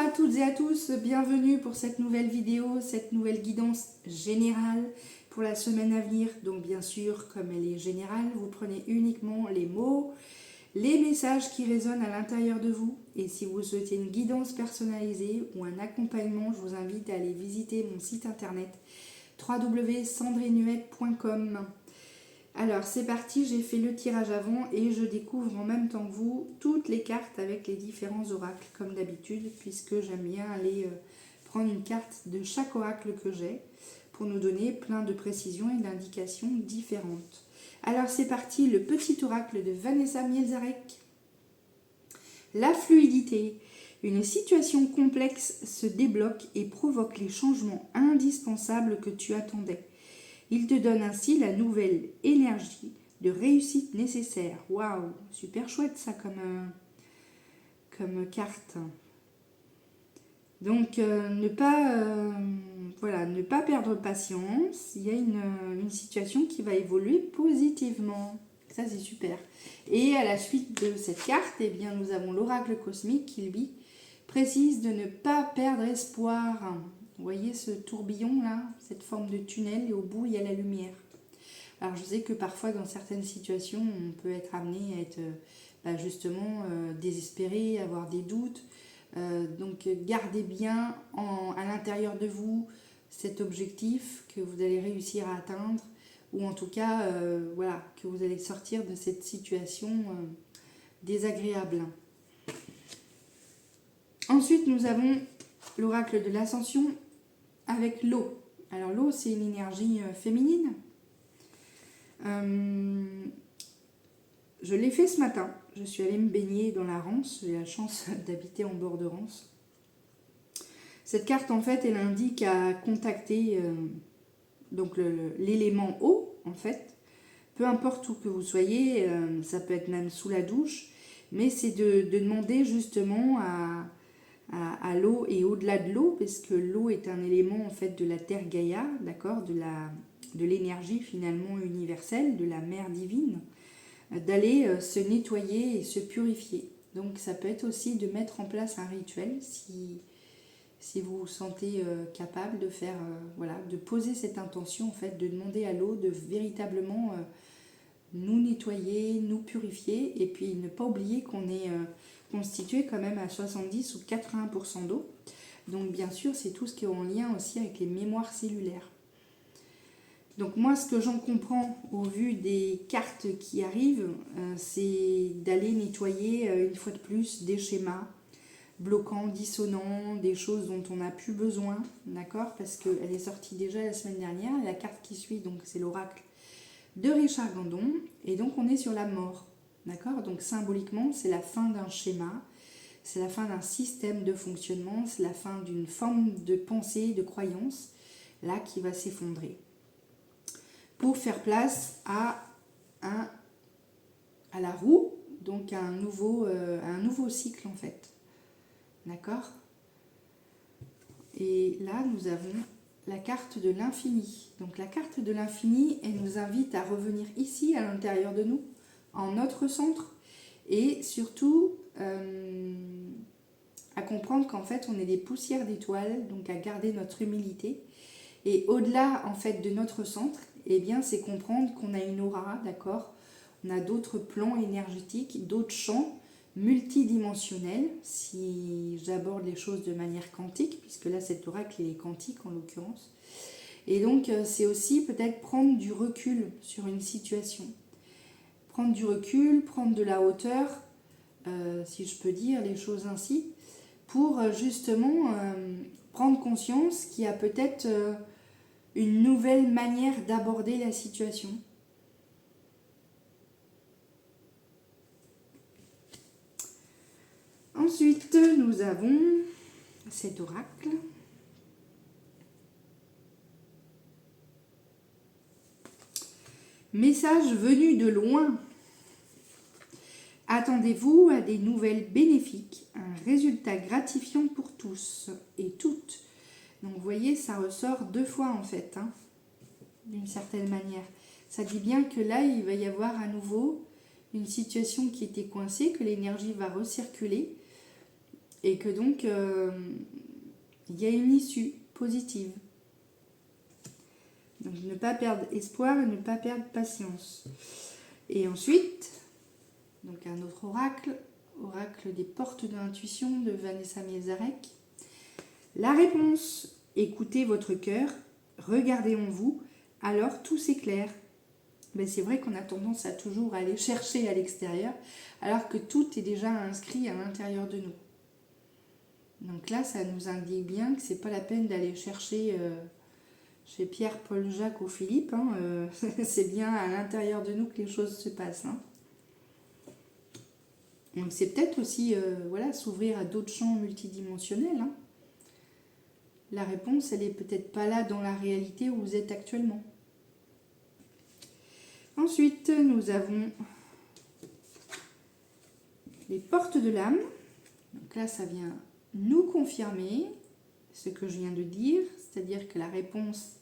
à toutes et à tous, bienvenue pour cette nouvelle vidéo, cette nouvelle guidance générale pour la semaine à venir. Donc bien sûr, comme elle est générale, vous prenez uniquement les mots, les messages qui résonnent à l'intérieur de vous. Et si vous souhaitez une guidance personnalisée ou un accompagnement, je vous invite à aller visiter mon site internet www.sandrinehuette.com. Alors c'est parti, j'ai fait le tirage avant et je découvre en même temps que vous toutes les cartes avec les différents oracles comme d'habitude, puisque j'aime bien aller prendre une carte de chaque oracle que j'ai pour nous donner plein de précisions et d'indications différentes. Alors c'est parti, le petit oracle de Vanessa Mielzarek. La fluidité. Une situation complexe se débloque et provoque les changements indispensables que tu attendais. Il te donne ainsi la nouvelle énergie de réussite nécessaire. Waouh, super chouette ça comme carte. Donc ne pas perdre patience. Il y a une situation qui va évoluer positivement. Ça c'est super. Et à la suite de cette carte, eh bien, nous avons l'oracle cosmique qui lui précise de ne pas perdre espoir. Vous voyez ce tourbillon là, cette forme de tunnel et au bout il y a la lumière. Alors je sais que parfois dans certaines situations on peut être amené à être justement désespéré, avoir des doutes. Donc gardez bien à l'intérieur de vous cet objectif que vous allez réussir à atteindre ou en tout cas que vous allez sortir de cette situation désagréable. Ensuite nous avons l'oracle de l'ascension avec l'eau. Alors l'eau, c'est une énergie féminine. Je l'ai fait ce matin. Je suis allée me baigner dans la Rance. J'ai la chance d'habiter en bord de Rance. Cette carte, en fait, elle indique à contacter l'élément eau, en fait. Peu importe où que vous soyez, ça peut être même sous la douche, mais c'est de demander justement à l'eau et au-delà de l'eau, parce que l'eau est un élément en fait de la terre Gaïa, d'accord, de l'énergie finalement universelle, de la mère divine, d'aller se nettoyer et se purifier. Donc ça peut être aussi de mettre en place un rituel si vous vous sentez capable de faire, de poser cette intention en fait, de demander à l'eau de véritablement nous nettoyer, nous purifier, et puis ne pas oublier qu'on est constitué quand même à 70 ou 80% d'eau. Donc bien sûr, c'est tout ce qui est en lien aussi avec les mémoires cellulaires. Donc moi, ce que j'en comprends au vu des cartes qui arrivent, c'est d'aller nettoyer une fois de plus des schémas bloquants, dissonants, des choses dont on n'a plus besoin, d'accord, parce qu'elle est sortie déjà la semaine dernière. Et la carte qui suit, donc c'est l'oracle de Richard Gandon, et donc on est sur la mort, d'accord. Donc symboliquement, c'est la fin d'un schéma, c'est la fin d'un système de fonctionnement, c'est la fin d'une forme de pensée, de croyance, là qui va s'effondrer, pour faire place à la roue, donc à un nouveau cycle en fait, d'accord. Et là, nous avons la carte de l'infini. Donc la carte de l'infini, elle nous invite à revenir ici, à l'intérieur de nous, en notre centre, et surtout à comprendre qu'en fait, on est des poussières d'étoiles, donc à garder notre humilité. Et au-delà, en fait, de notre centre, eh bien, c'est comprendre qu'on a une aura, d'accord. On a d'autres plans énergétiques, d'autres champs multidimensionnel, si j'aborde les choses de manière quantique, puisque là cet oracle il est quantique en l'occurrence. Et donc c'est aussi peut-être prendre du recul sur une situation, prendre du recul, prendre de la hauteur, si je peux dire les choses ainsi, pour justement prendre conscience qu'il y a peut-être une nouvelle manière d'aborder la situation. Ensuite, nous avons cet oracle. Message venu de loin. Attendez-vous à des nouvelles bénéfiques, un résultat gratifiant pour tous et toutes. Donc vous voyez, ça ressort deux fois en fait, d'une certaine manière. Ça dit bien que là, il va y avoir à nouveau une situation qui était coincée, que l'énergie va recirculer. et que donc il y a une issue positive. Donc ne pas perdre espoir et ne pas perdre patience. Et ensuite, donc un autre oracle, oracle des portes de l'intuition de Vanessa Mielzarek. La réponse, écoutez votre cœur, regardez en vous, alors tout s'éclaire. Ben c'est vrai qu'on a tendance à toujours aller chercher à l'extérieur, alors que tout est déjà inscrit à l'intérieur de nous. Donc là, ça nous indique bien que c'est pas la peine d'aller chercher chez Pierre, Paul, Jacques ou Philippe. C'est bien à l'intérieur de nous que les choses se passent. Donc c'est peut-être aussi s'ouvrir à d'autres champs multidimensionnels. La réponse, elle est peut-être pas là dans la réalité où vous êtes actuellement. Ensuite, nous avons les portes de l'âme. Donc là, ça vient nous confirmer ce que je viens de dire, c'est-à-dire que la réponse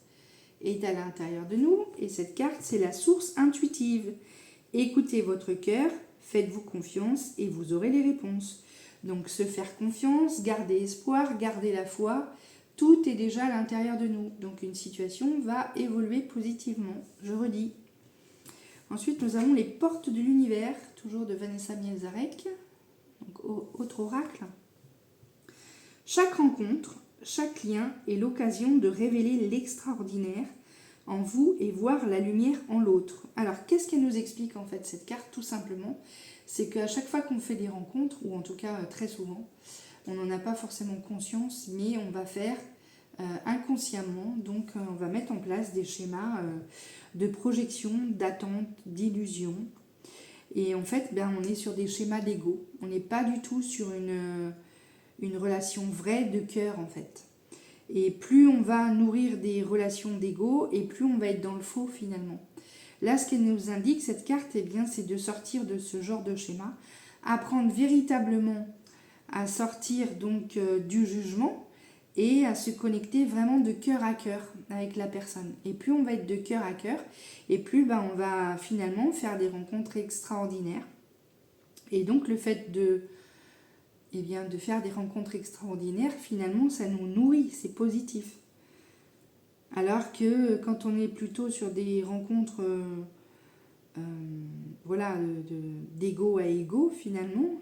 est à l'intérieur de nous. Et cette carte, c'est la source intuitive. Écoutez votre cœur, faites-vous confiance et vous aurez les réponses. Donc se faire confiance, garder espoir, garder la foi, tout est déjà à l'intérieur de nous. Donc une situation va évoluer positivement, je redis. Ensuite, nous avons les portes de l'univers, toujours de Vanessa Mielzarek, donc autre oracle. Chaque rencontre, chaque lien est l'occasion de révéler l'extraordinaire en vous et voir la lumière en l'autre. Alors, qu'est-ce qu'elle nous explique en fait cette carte? Tout simplement, c'est qu'à chaque fois qu'on fait des rencontres, ou en tout cas très souvent, on n'en a pas forcément conscience, mais on va faire inconsciemment, donc on va mettre en place des schémas de projection, d'attente, d'illusion. Et en fait, on est sur des schémas d'ego. On n'est pas du tout sur une relation vraie de cœur en fait. Et plus on va nourrir des relations d'ego, et plus on va être dans le faux finalement. Là, ce qu'elle nous indique, cette carte, c'est de sortir de ce genre de schéma, apprendre véritablement à sortir donc du jugement, et à se connecter vraiment de cœur à cœur avec la personne. Et plus on va être de cœur à cœur, et plus on va finalement faire des rencontres extraordinaires. Et donc le fait de faire des rencontres extraordinaires, finalement, ça nous nourrit, c'est positif. Alors que quand on est plutôt sur des rencontres d'ego à ego, finalement,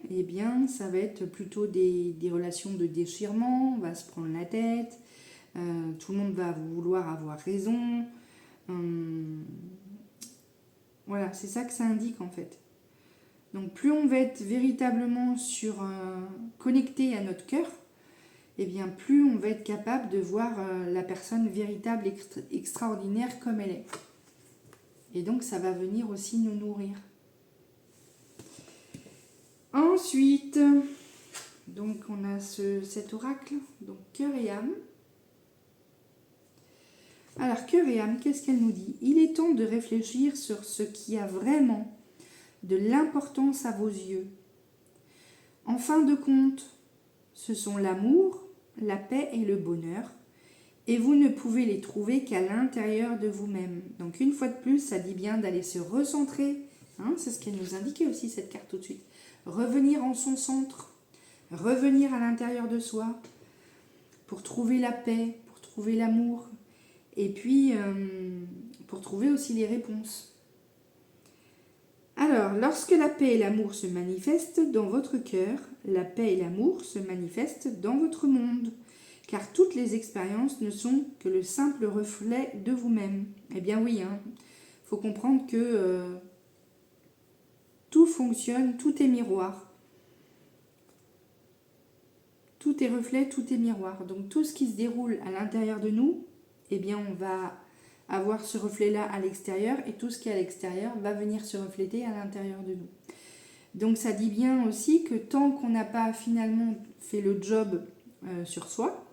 ça va être plutôt des relations de déchirement, on va se prendre la tête, tout le monde va vouloir avoir raison. Voilà, c'est ça que ça indique en fait. Donc plus on va être véritablement connecté à notre cœur, plus on va être capable de voir la personne véritable, extraordinaire comme elle est. Et donc ça va venir aussi nous nourrir. Ensuite, donc on a cet oracle, donc cœur et âme. Alors cœur et âme, qu'est-ce qu'elle nous dit? Il est temps de réfléchir sur ce qui a vraiment de l'importance à vos yeux. En fin de compte, ce sont l'amour, la paix et le bonheur, et vous ne pouvez les trouver qu'à l'intérieur de vous-même. Donc une fois de plus, ça dit bien d'aller se recentrer, c'est ce qu'elle nous indiquait aussi cette carte tout de suite. Revenir en son centre, revenir à l'intérieur de soi, pour trouver la paix, pour trouver l'amour, et puis pour trouver aussi les réponses. Alors, lorsque la paix et l'amour se manifestent dans votre cœur, la paix et l'amour se manifestent dans votre monde, car toutes les expériences ne sont que le simple reflet de vous-même. Eh bien oui, faut comprendre que tout fonctionne, tout est miroir. Tout est reflet, tout est miroir. Donc tout ce qui se déroule à l'intérieur de nous, on va avoir ce reflet-là à l'extérieur, et tout ce qui est à l'extérieur va venir se refléter à l'intérieur de nous. Donc ça dit bien aussi que tant qu'on n'a pas finalement fait le job sur soi,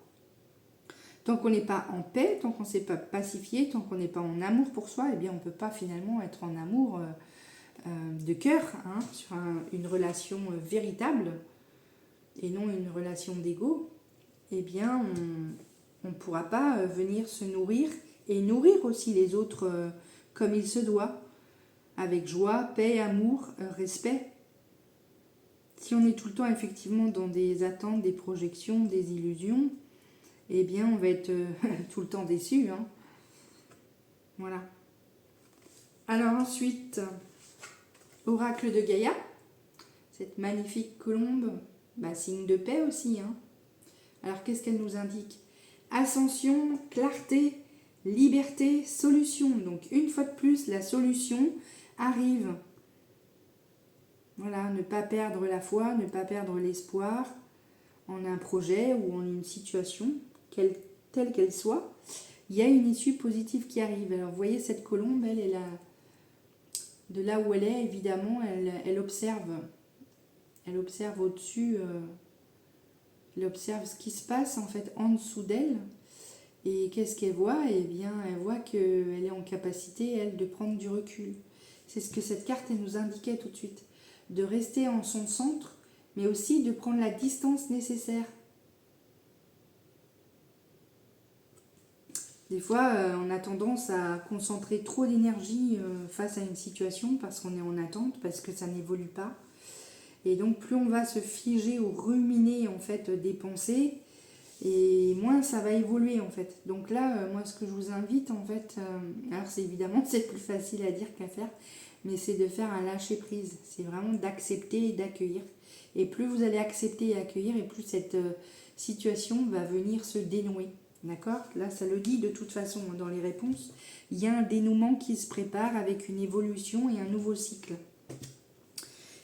tant qu'on n'est pas en paix, tant qu'on ne s'est pas pacifié, tant qu'on n'est pas en amour pour soi, on ne peut pas finalement être en amour de cœur, sur une relation véritable et non une relation d'ego. On ne pourra pas venir se nourrir et nourrir aussi les autres comme il se doit, avec joie, paix, amour, respect. Si on est tout le temps effectivement dans des attentes, des projections, des illusions, eh bien on va être tout le temps déçu. Hein. Voilà. Alors ensuite, oracle de Gaïa, cette magnifique colombe, signe de paix aussi. Hein. Alors qu'est-ce qu'elle nous indique? Ascension, clarté, liberté, solution. Donc une fois de plus, la solution arrive. Voilà, ne pas perdre la foi, ne pas perdre l'espoir en un projet ou en une situation, telle qu'elle soit. Il y a une issue positive qui arrive. Alors vous voyez cette colombe, elle est là, de là où elle est, évidemment, elle observe. Elle observe au-dessus, elle observe ce qui se passe en fait en dessous d'elle. Et qu'est-ce qu'elle voit? Eh bien, elle voit qu'elle est en capacité, elle, de prendre du recul. C'est ce que cette carte elle nous indiquait tout de suite. De rester en son centre, mais aussi de prendre la distance nécessaire. Des fois, on a tendance à concentrer trop d'énergie face à une situation parce qu'on est en attente, parce que ça n'évolue pas. Et donc, plus on va se figer ou ruminer en fait des pensées, et moins ça va évoluer en fait. Donc là, moi, ce que je vous invite en fait, alors c'est évidemment c'est plus facile à dire qu'à faire, mais c'est de faire un lâcher prise. C'est vraiment d'accepter et d'accueillir. Et plus vous allez accepter et accueillir, et plus cette situation va venir se dénouer. D'accord? Là, ça le dit de toute façon dans les réponses. Il y a un dénouement qui se prépare avec une évolution et un nouveau cycle.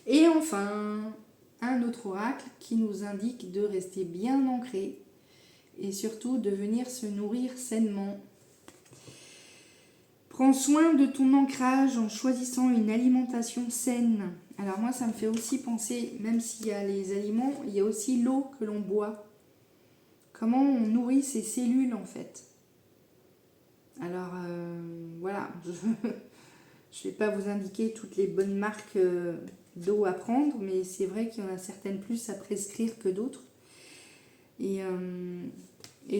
Et enfin, un autre oracle qui nous indique de rester bien ancré et surtout de venir se nourrir sainement. Prends soin de ton ancrage en choisissant une alimentation saine. Alors moi, ça me fait aussi penser, même s'il y a les aliments, il y a aussi l'eau que l'on boit. Comment on nourrit ses cellules en fait. Alors voilà, je ne vais pas vous indiquer toutes les bonnes marques d'eau à prendre, mais c'est vrai qu'il y en a certaines plus à prescrire que d'autres. Et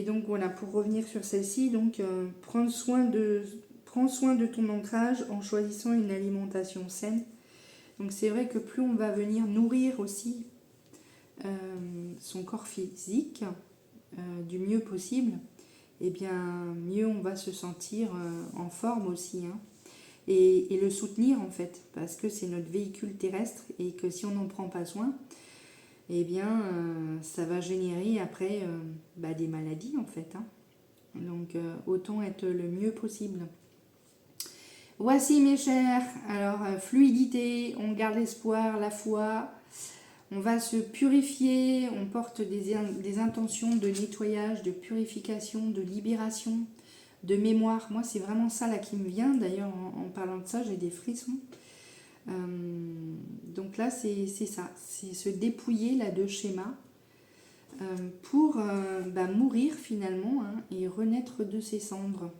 donc voilà, pour revenir sur celle-ci, donc prends soin de ton ancrage en choisissant une alimentation saine. Donc c'est vrai que plus on va venir nourrir aussi son corps physique du mieux possible, et bien mieux on va se sentir en forme aussi. Hein. Et le soutenir en fait, parce que c'est notre véhicule terrestre et que si on n'en prend pas soin, eh bien ça va générer après des maladies en fait. Hein. Donc autant être le mieux possible. Voici mes chers, alors fluidité, on garde l'espoir, la foi, on va se purifier, on porte des intentions de nettoyage, de purification, de libération, de mémoire. Moi c'est vraiment ça là qui me vient, d'ailleurs en parlant de ça j'ai des frissons. Donc là c'est ça, c'est se dépouiller là de schémas pour mourir finalement hein, et renaître de ses cendres.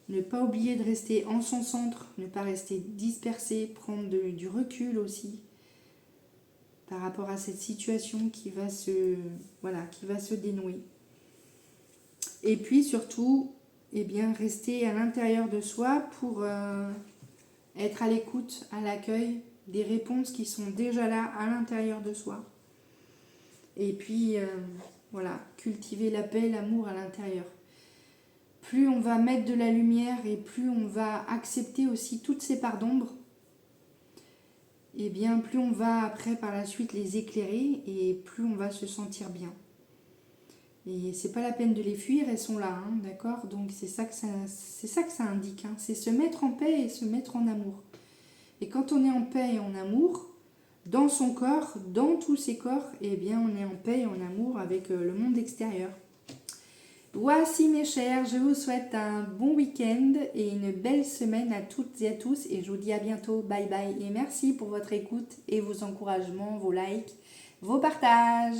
Ne pas oublier de rester en son centre, ne pas rester dispersé, prendre du recul aussi par rapport à cette situation qui va se dénouer. Et puis surtout, eh bien, rester à l'intérieur de soi pour être à l'écoute, à l'accueil des réponses qui sont déjà là à l'intérieur de soi. Et puis, cultiver la paix, l'amour à l'intérieur. Plus on va mettre de la lumière et plus on va accepter aussi toutes ces parts d'ombre, et bien plus on va après par la suite les éclairer et plus on va se sentir bien. Et c'est pas la peine de les fuir, elles sont là, hein, d'accord? Donc c'est ça que ça indique, hein, c'est se mettre en paix et se mettre en amour. Et quand on est en paix et en amour, dans son corps, dans tous ses corps, eh bien on est en paix et en amour avec le monde extérieur. Voici mes chers, je vous souhaite un bon week-end et une belle semaine à toutes et à tous et je vous dis à bientôt, bye bye et merci pour votre écoute et vos encouragements, vos likes, vos partages.